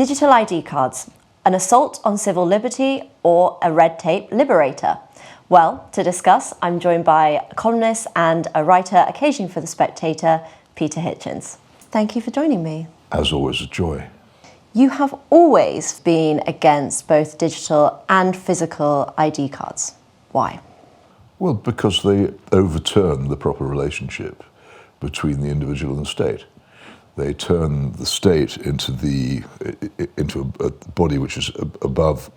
Digital ID cards, an assault on civil liberty or a red tape liberator? Well, to discuss, I'm joined by a columnist and a writer occasionally for The Spectator, Peter Hitchens. Thank you for joining me. As always, a joy. You have always been against both digital and physical ID cards. Why? Well, because they overturn the proper relationship between the individual and the state. They turn the state into a body which is above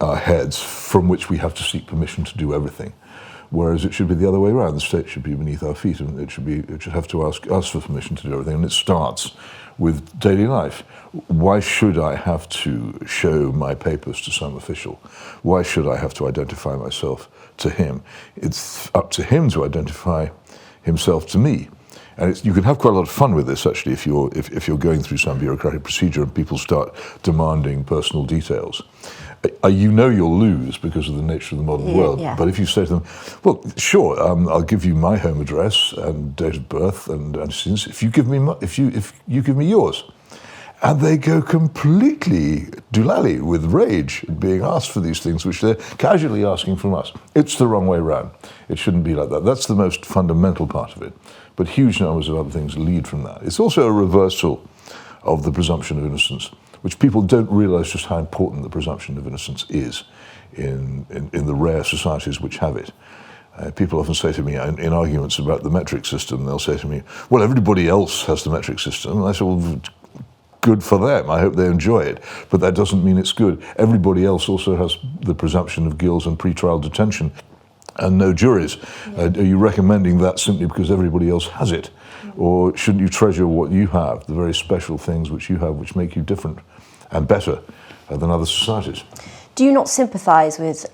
our heads, from which we have to seek permission to do everything. Whereas it should be the other way around. The state should be beneath our feet, and it should have to ask us for permission to do everything. And it starts with daily life. Why should I have to show my papers to some official? Why should I have to identify myself to him? It's up to him to identify himself to me. And you can have quite a lot of fun with this, actually, if you're going through some bureaucratic procedure and people start demanding personal details. You know you'll lose because of the nature of the modern world. Yeah. But if you say to them, well, sure, I'll give you my home address and date of birth and antecedents if you give me yours. And they go completely doolally with rage at being asked for these things which they're casually asking from us. It's the wrong way around. It shouldn't be like that. That's the most fundamental part of it. But huge numbers of other things lead from that. It's also a reversal of the presumption of innocence, which people don't realize just how important the presumption of innocence is in the rare societies which have it. People often say to me in arguments about the metric system, they'll say to me, well, everybody else has the metric system. And I say, well, good for them. I hope they enjoy it. But that doesn't mean it's good. Everybody else also has the presumption of guilt and pretrial detention and no juries. Are you recommending that simply because everybody else has it? Or shouldn't you treasure what you have, the very special things which you have, which make you different and better than other societies? Do you not sympathise with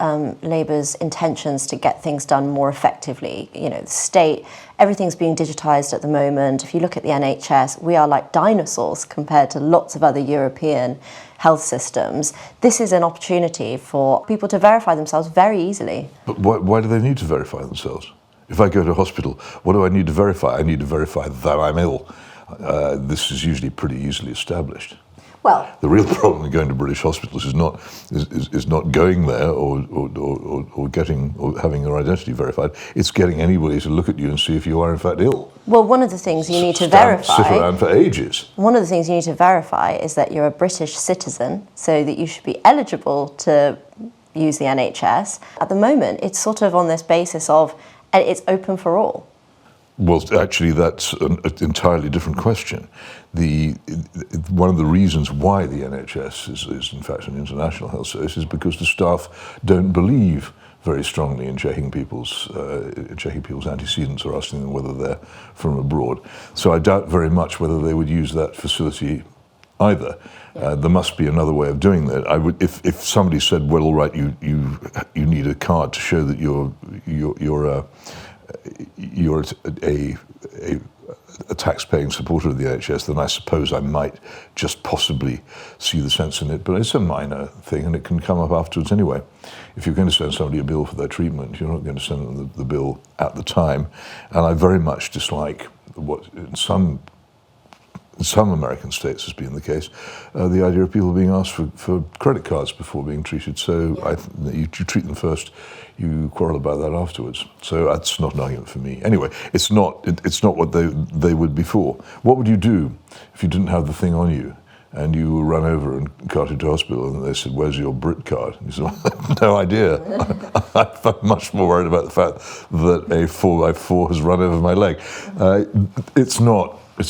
Labour's intentions to get things done more effectively? You know, the state, everything's being digitised at the moment. If you look at the NHS, we are like dinosaurs compared to lots of other European health systems. This is an opportunity for people to verify themselves very easily. But why do they need to verify themselves? If I go to a hospital, what do I need to verify? I need to verify that I'm ill. This is usually pretty easily established. Well, the real problem with going to British hospitals is not going there or having your identity verified. It's getting anybody to look at you and see if you are in fact ill. Well, one of the things you need to verify. Sit around for ages. One of the things you need to verify is that you're a British citizen, so that you should be eligible to use the NHS. At the moment, it's sort of on this basis of it's open for all. Well, actually, that's an entirely different question. One of the reasons why the NHS is in fact an international health service is because the staff don't believe very strongly in checking people's antecedents or asking them whether they're from abroad. So I doubt very much whether they would use that facility either. There must be another way of doing that. I would, if somebody said, well, all right, you need a card to show that you're a tax-paying supporter of the NHS, then I suppose I might just possibly see the sense in it. But it's a minor thing, and it can come up afterwards anyway. If you're going to send somebody a bill for their treatment, you're not going to send them the bill at the time. And I very much dislike what in some American states has been the case, the idea of people being asked for credit cards before being treated. So you treat them first, you quarrel about that afterwards. So that's not an argument for me. Anyway, it's not what they would before. What would you do if you didn't have the thing on you and you were run over and carted to hospital and they said, where's your BritCard? And you said, well, no idea. I'm much more worried about the fact that a 4x4 has run over my leg. It's not a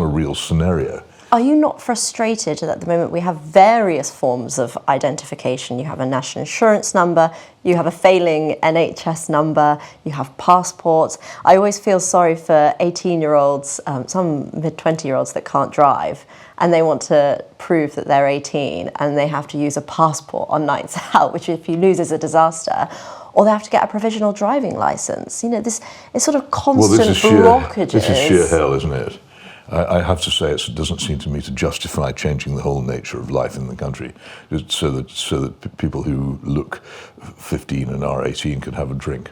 real scenario. Are you not frustrated that at the moment we have various forms of identification? You have a national insurance number, you have a failing NHS number, you have passports. I always feel sorry for 18-year-olds, some mid-20-year-olds that can't drive, and they want to prove that they're 18, and they have to use a passport on nights out, which if you lose is a disaster. Or they have to get a provisional driving licence. You know, this is sort of constant blockages. This is sheer hell, isn't it? I have to say, it doesn't seem to me to justify changing the whole nature of life in the country, so that people who look 15 and are 18 can have a drink.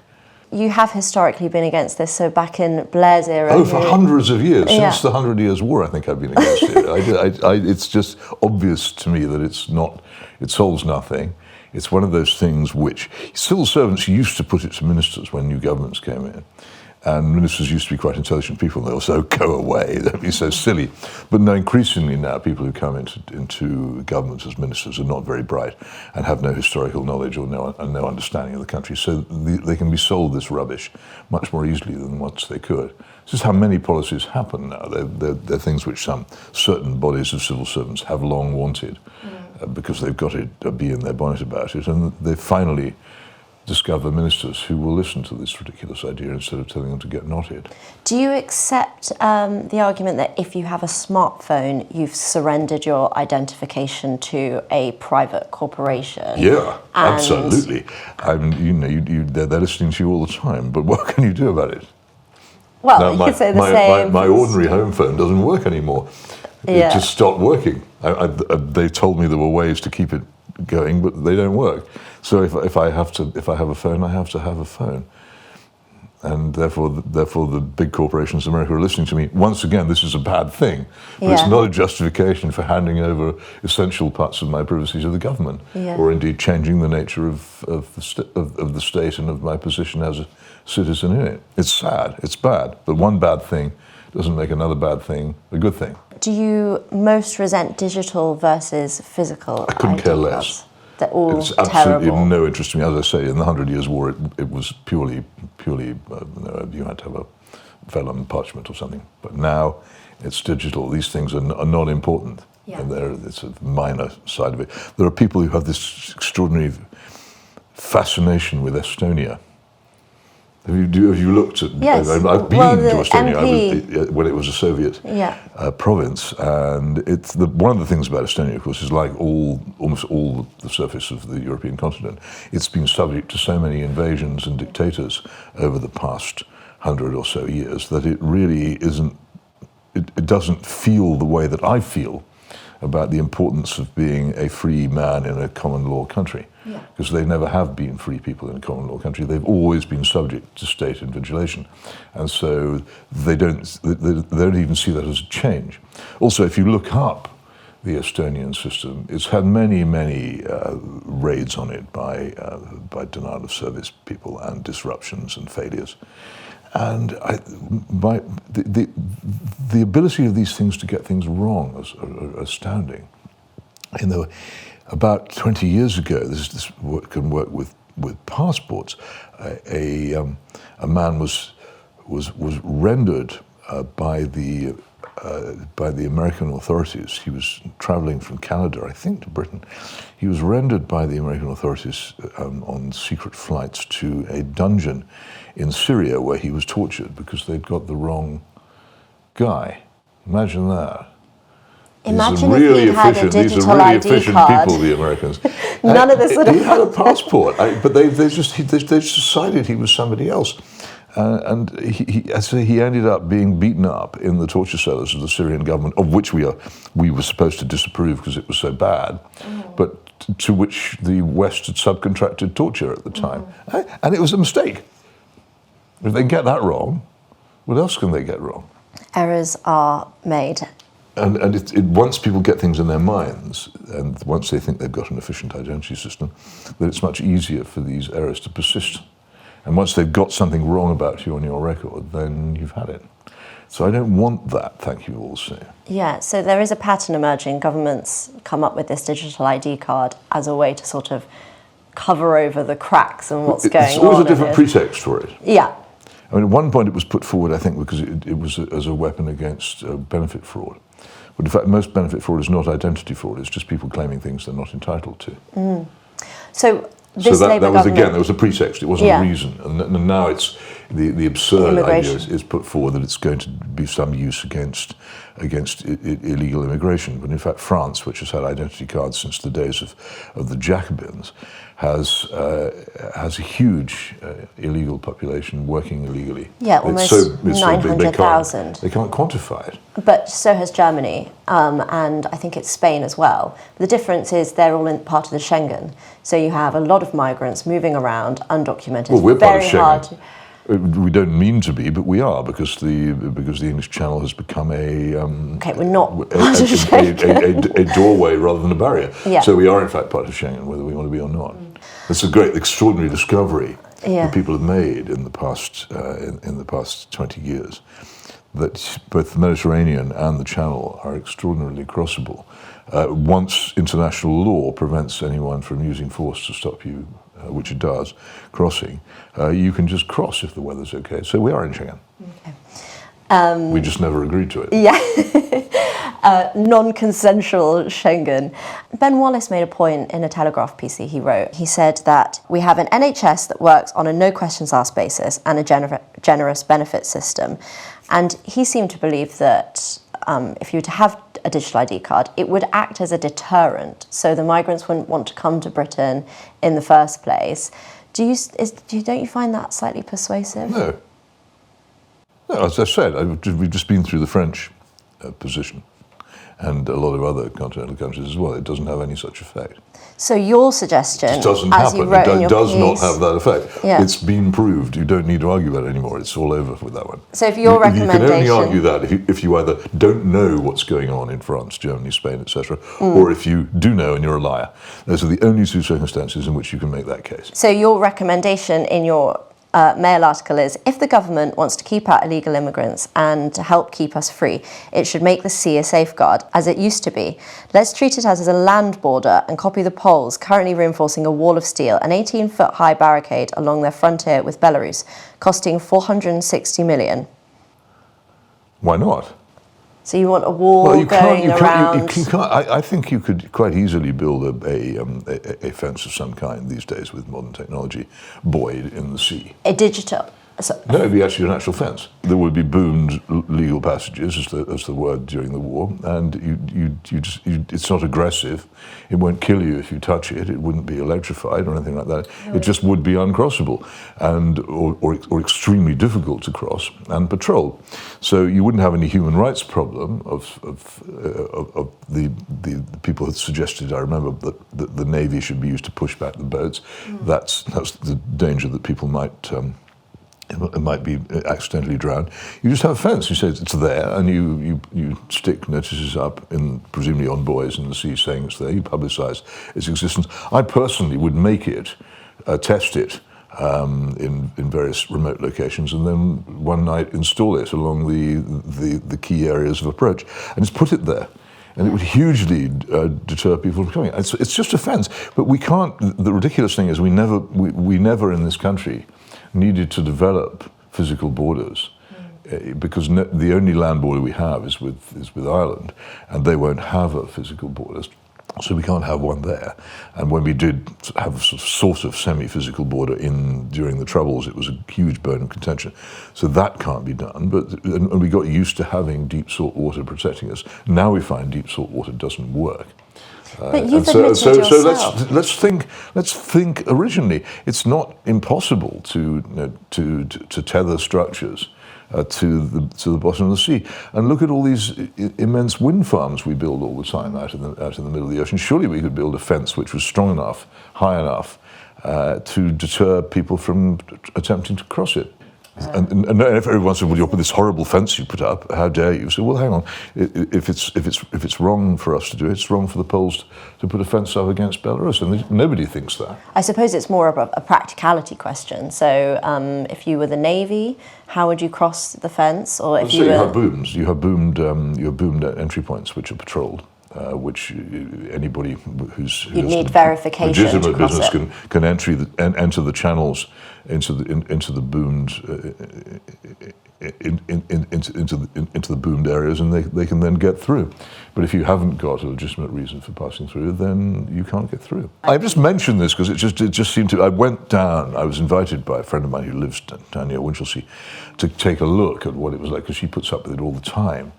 You have historically been against this, so back in Blair's era... Oh, for hundreds of years. Since the 100 Years' War, I think I've been against it. It's just obvious to me that it solves nothing. It's one of those things which civil servants used to put it to ministers when new governments came in. And ministers used to be quite intelligent people, and they'll say, go away, don't be so silly. But no, increasingly now, people who come into government as ministers are not very bright and have no historical knowledge or no understanding of the country. So they can be sold this rubbish much more easily than once they could. This is how many policies happen now. They're things which some certain bodies of civil servants have long wanted because they've got a bee in their bonnet about it, and they finally discover ministers who will listen to this ridiculous idea instead of telling them to get knotted. Do you accept the argument that if you have a smartphone, you've surrendered your identification to a private corporation? Yeah, absolutely. They're listening to you all the time, but what can you do about it? Well, now, you could say the same. My ordinary home phone doesn't work anymore. It just stopped working. They told me there were ways to keep it going, but they don't work. So if I have a phone, I have to have a phone, and therefore the big corporations in America are listening to me. Once again, this is a bad thing, but it's not a justification for handing over essential parts of my privacy to the government, or indeed changing the nature of the state and of my position as a citizen in it. It's sad, it's bad, but one bad thing doesn't make another bad thing a good thing. Do you most resent digital versus physical? I couldn't care less. They're all it's absolutely terrible. No interest to me. As I say, in the 100 Years' War, it was purely you had to have a vellum parchment or something. But now it's digital. These things are not important. And it's a minor side of it. There are people who have this extraordinary fascination with Estonia. Have you looked at? Yes. I've been to Estonia when it was a Soviet province, and one of the things about Estonia, of course, is like almost all the surface of the European continent. It's been subject to so many invasions and dictators over the past 100 or so years that it really isn't. It doesn't feel the way that I feel about the importance of being a free man in a common law country. Because they never have been free people in a common law country. They've always been subject to state invigilation. And so they don't even see that as a change. Also, if you look up the Estonian system, it's had many, many raids on it by denial of service people and disruptions and failures. And the ability of these things to get things wrong is astounding. About 20 years ago, this can work with passports. A man was rendered by the American authorities. He was traveling from Canada, I think, to Britain. He was rendered by the American authorities on secret flights to a dungeon in Syria where he was tortured because they'd got the wrong guy. Imagine that. Imagine if he'd had a digital ID card. People, the Americans. None of this would have He had a passport, but they just decided he was somebody else. And he ended up being beaten up in the torture cells of the Syrian government, of which we were supposed to disapprove because it was so bad, but to which the West had subcontracted torture at the time. And it was a mistake. If they get that wrong, what else can they get wrong? Errors are made. And once people get things in their minds, and once they think they've got an efficient identity system, then it's much easier for these errors to persist. And once they've got something wrong about you on your record, then you've had it. So I don't want that, thank you also. Yeah, so there is a pattern emerging. Governments come up with this digital ID card as a way to sort of cover over the cracks and what's going on. It's always a different pretext for it. Yeah. I mean, at one point it was put forward, I think, because it was as a weapon against benefit fraud. But in fact, most benefit fraud is not identity fraud. It's just people claiming things they're not entitled to. So that was, again, there was a pretext. It wasn't a reason. And now the absurd idea Immigration. is put forward that it's going to be some use against illegal immigration. But in fact, France, which has had identity cards since the days of the Jacobins, has a huge illegal population working illegally. Yeah, almost it's so big, 900,000. They can't quantify it. But so has Germany, and I think it's Spain as well. The difference is they're all in part of the Schengen. So you have a lot of migrants moving around, undocumented. Well, we're part of very hard Schengen. We don't mean to be, but we are, because the English Channel has become Okay, we're not part of Schengen. a doorway rather than a barrier. Yeah. So we are in fact part of Schengen, whether we want to be or not. It's a great, extraordinary discovery that people have made in the past 20 years, that both the Mediterranean and the Channel are extraordinarily crossable. Once international law prevents anyone from using force to stop you, which it does, crossing, you can just cross if the weather's okay. So we are in Schengen. Okay. We just never agreed to it. Yeah. Non-consensual Schengen. Ben Wallace made a point in a Telegraph piece he wrote. He said that we have an NHS that works on a no questions asked basis and a generous benefit system. And he seemed to believe that if you were to have a digital ID card, it would act as a deterrent, so the migrants wouldn't want to come to Britain in the first place. Don't you find that slightly persuasive? No. No, as I said, we've just been through the French position, and a lot of other continental countries as well. It doesn't have any such effect. So your suggestion, it doesn't as happen. you wrote in your does piece, not have that effect. Yeah. It's been proved. You don't need to argue about it anymore. It's all over with that one. So if your recommendation... You can only argue that if you either don't know what's going on in France, Germany, Spain, etc., or if you do know and you're a liar. Those are the only two circumstances in which you can make that case. So your recommendation in your Mail article is, if the government wants to keep out illegal immigrants and to help keep us free, it should make the sea a safeguard, as it used to be. Let's treat it as a land border and copy the Poles, currently reinforcing a wall of steel, an 18-foot high barricade along their frontier with Belarus, costing 460 million. Why not? So you want a wall going around? You can't. I think you could quite easily build a fence of some kind these days with modern technology, buoyed in the sea. A digital? No, it'd be actually an actual fence. There would be boomed legal passages, as the word during the war, and it's not aggressive. It won't kill you if you touch it. It wouldn't be electrified or anything like that. No. It just would be uncrossable, or extremely difficult to cross and patrolled. So you wouldn't have any human rights problem of the people who suggested. I remember that the Navy should be used to push back the boats. That's the danger that people might. It might be accidentally drowned. You just have a fence. You say it's there, and you stick notices up, presumably on buoys in the sea, saying it's there. You publicise its existence. I personally would make it, test it in various remote locations, and then one night install it along the key areas of approach, and just put it there. And it would hugely deter people from coming. It's just a fence, but we can't. The ridiculous thing is we never in this country needed to develop physical borders, because the only land border we have is with Ireland, and they won't have a physical border, so we can't have one there. And when we did have a sort of semi-physical border during the Troubles, it was a huge bone of contention. So that can't be done. And we got used to having deep salt water protecting us. Now we find deep salt water doesn't work. But you've admitted yourself. Let's think originally. It's not impossible to tether structures to the bottom of the sea. And look at all these immense wind farms we build all the time out in the middle of the ocean. Surely we could build a fence which was strong enough, high enough, to deter people from attempting to cross it. And if everyone said, "Well, you're this horrible fence you put up. How dare you?" So, well, hang on. If it's wrong for us to do it, it's wrong for the Poles to put a fence up against Belarus, and nobody thinks that. I suppose it's more of a practicality question. So, if you were the Navy, how would you cross the fence? Or if you have booms, you have boomed entry points which are patrolled. which anybody who's need verification legitimate business can enter the channels into the boomed into the boomed areas, and they can then get through. But if you haven't got a legitimate reason for passing through, then you can't get through. I just mentioned this because it just seemed to. I went down. I was invited by a friend of mine who lives down near Winchelsea to take a look at what it was like, because she puts up with it all the time.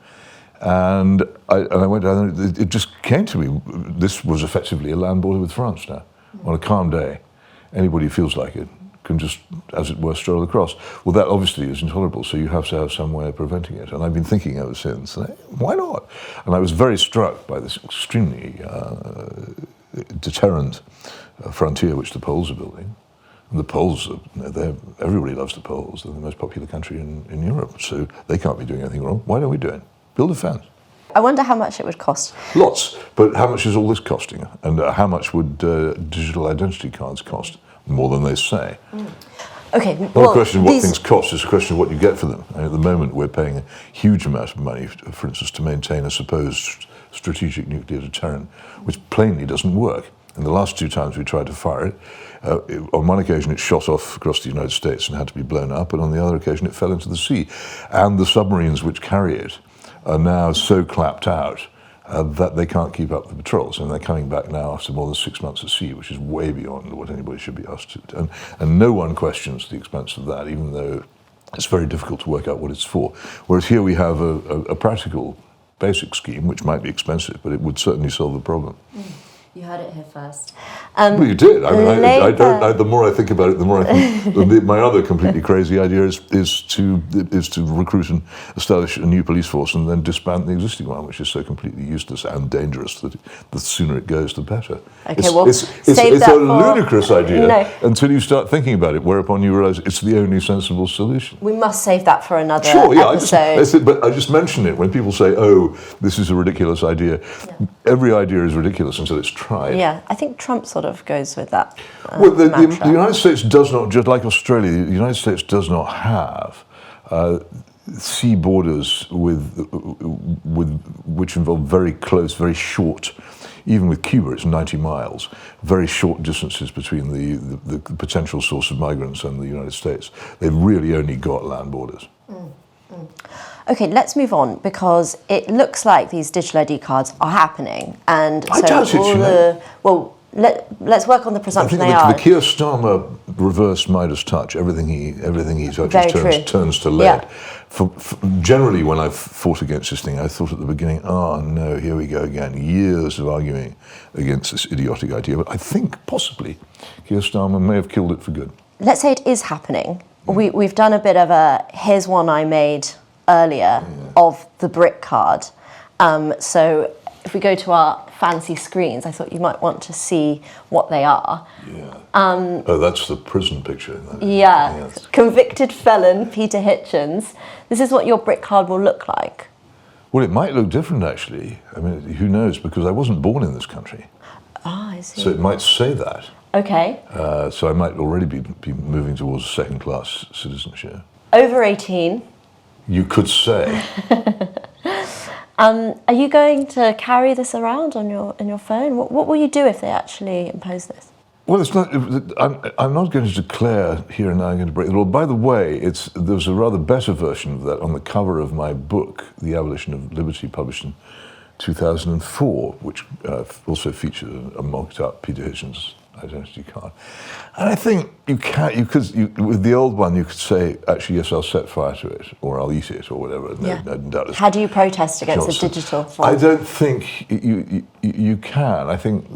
And I went down, and it just came to me. This was effectively a land border with France now. On a calm day, anybody who feels like it can just, as it were, stroll across. Well, that obviously is intolerable, so you have to have some way of preventing it. And I've been thinking ever since, why not? And I was very struck by this extremely deterrent frontier which the Poles are building. And the Poles, everybody loves the Poles. They're the most popular country in Europe, so they can't be doing anything wrong. Why don't we do it? Build a fence. I wonder how much it would cost. Lots, but how much is all this costing? And how much would digital identity cards cost? More than they say. Okay. Not a question of what things cost, it's a question of what you get for them. And at the moment, we're paying a huge amount of money, for instance, to maintain a supposed strategic nuclear deterrent, which plainly doesn't work. And the last 2 times we tried to fire it, on one occasion it shot off across the United States and had to be blown up, and on the other occasion it fell into the sea. And the submarines which carry it are now so clapped out that they can't keep up the patrols, and they're coming back now after more than 6 months at sea, which is way beyond what anybody should be asked to do. And no one questions the expense of that, even though it's very difficult to work out what it's for. Whereas here we have a practical, basic scheme, which might be expensive, but it would certainly solve the problem. You heard it here first. Well, you did. I mean, the more I think about it, the more I think. My other completely crazy idea is to recruit and establish a new police force and then disband the existing one, which is so completely useless and dangerous that the sooner it goes, the better. Okay, it's a ludicrous idea until you start thinking about it, whereupon you realise it's the only sensible solution. We must save that for another episode. But I just mention it when people say, "Oh, this is a ridiculous idea." Yeah. Every idea is ridiculous until it's tried. Yeah, I think Trump sort of goes with that. Well, the United States does not, just like Australia, the United States does not have sea borders with which involve very close, very short. Even with Cuba, it's 90 miles. Very short distances between the potential source of migrants and the United States. They've really only got land borders. Okay, let's move on, because it looks like these digital ID cards are happening, and I doubt it, let's work on the presumption they are. The Keir Starmer reverse Midas touch, everything he touches turns to lead. Yeah. Generally, when I've fought against this thing, I thought at the beginning, oh no, here we go again. Years of arguing against this idiotic idea, but I think possibly Keir Starmer may have killed it for good. Let's say it is happening. We've done a bit of a, here's one I made earlier of the BritCard. So if we go to our fancy screens, I thought you might want to see what they are. Yeah. That's the prison picture. Yes. Convicted felon Peter Hitchens. This is what your BritCard will look like. Well, it might look different, actually. I mean, who knows? Because I wasn't born in this country. Ah, I see. So it might say that. Okay. So I might already be moving towards second-class citizenship. Over 18. You could say. Are you going to carry this around on your phone? What will you do if they actually impose this? Well, it's not. I'm not going to declare here and now I'm going to break the law. By the way, there's a rather better version of that on the cover of my book, The Abolition of Liberty, published in 2004, which also features a mocked-up Peter Hitchens identity card. And I think with the old one, you could say, actually, yes, I'll set fire to it, or I'll eat it, or whatever. No, how do you protest against a digital form? I don't think you can. I think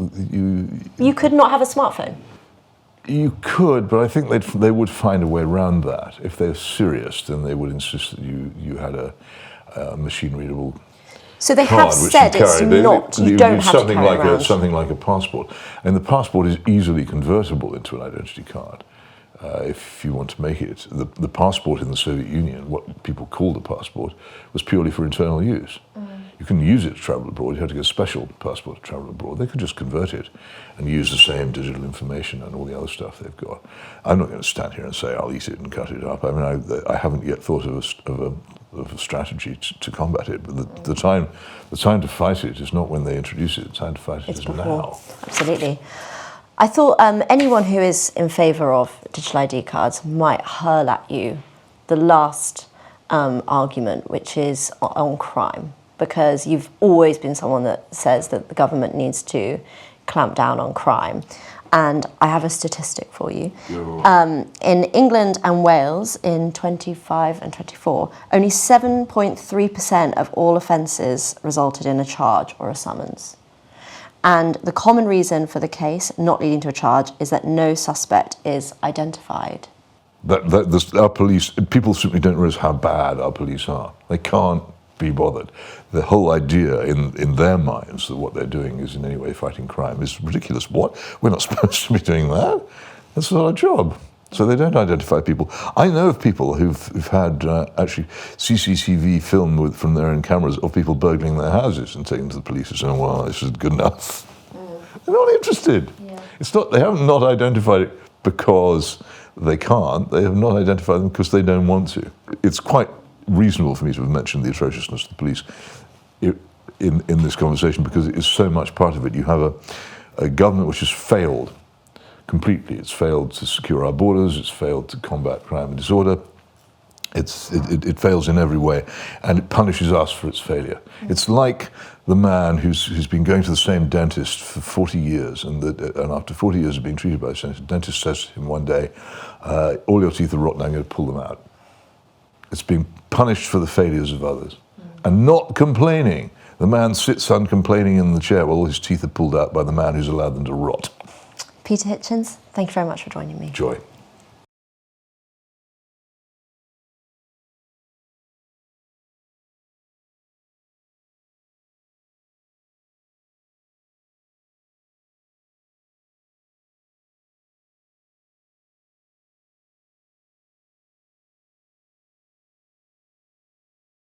You could not have a smartphone? You could, but I think they would find a way around that. If they're serious, then they would insist that you had a machine-readable So they have said it's not, you don't have to carry around. Something like a passport. And the passport is easily convertible into an identity card if you want to make it. The passport in the Soviet Union, what people called a passport, was purely for internal use. You couldn't use it to travel abroad. You had to get a special passport to travel abroad. They could just convert it and use the same digital information and all the other stuff they've got. I'm not going to stand here and say I'll eat it and cut it up. I mean, I haven't yet thought of a strategy to combat it. But the time to fight it is not when they introduce it. The time to fight it is now. Absolutely. I thought anyone who is in favour of digital ID cards might hurl at you the last argument, which is on crime, because you've always been someone that says that the government needs to clamp down on crime. And I have a statistic for you. In England and Wales in 25 and 24, only 7.3% of all offences resulted in a charge or a summons. And the common reason for the case not leading to a charge is that no suspect is identified. Our police, people simply don't realise how bad our police are. They can't be bothered. The whole idea in their minds that what they're doing is in any way fighting crime is ridiculous. What? We're not supposed to be doing that. That's not our job. So they don't identify people. I know of people who've had actually CCTV film from their own cameras of people burgling their houses and taking them to the police and saying, well, this is good enough. They're not interested. Yeah. It's not. They haven't not identified it because they can't. They have not identified them because they don't want to. It's quite reasonable for me to have mentioned the atrociousness of the police in this conversation because it is so much part of it. You have a government which has failed completely. It's failed to secure our borders. It's failed to combat crime and disorder. It fails in every way, and it punishes us for its failure. It's like the man who's been going to the same dentist for 40 years, and after 40 years of being treated by the same dentist says to him one day, all your teeth are rotten, I'm going to pull them out. It's being punished for the failures of others, and not complaining. The man sits uncomplaining in the chair while all his teeth are pulled out by the man who's allowed them to rot. Peter Hitchens, thank you very much for joining me. Joy.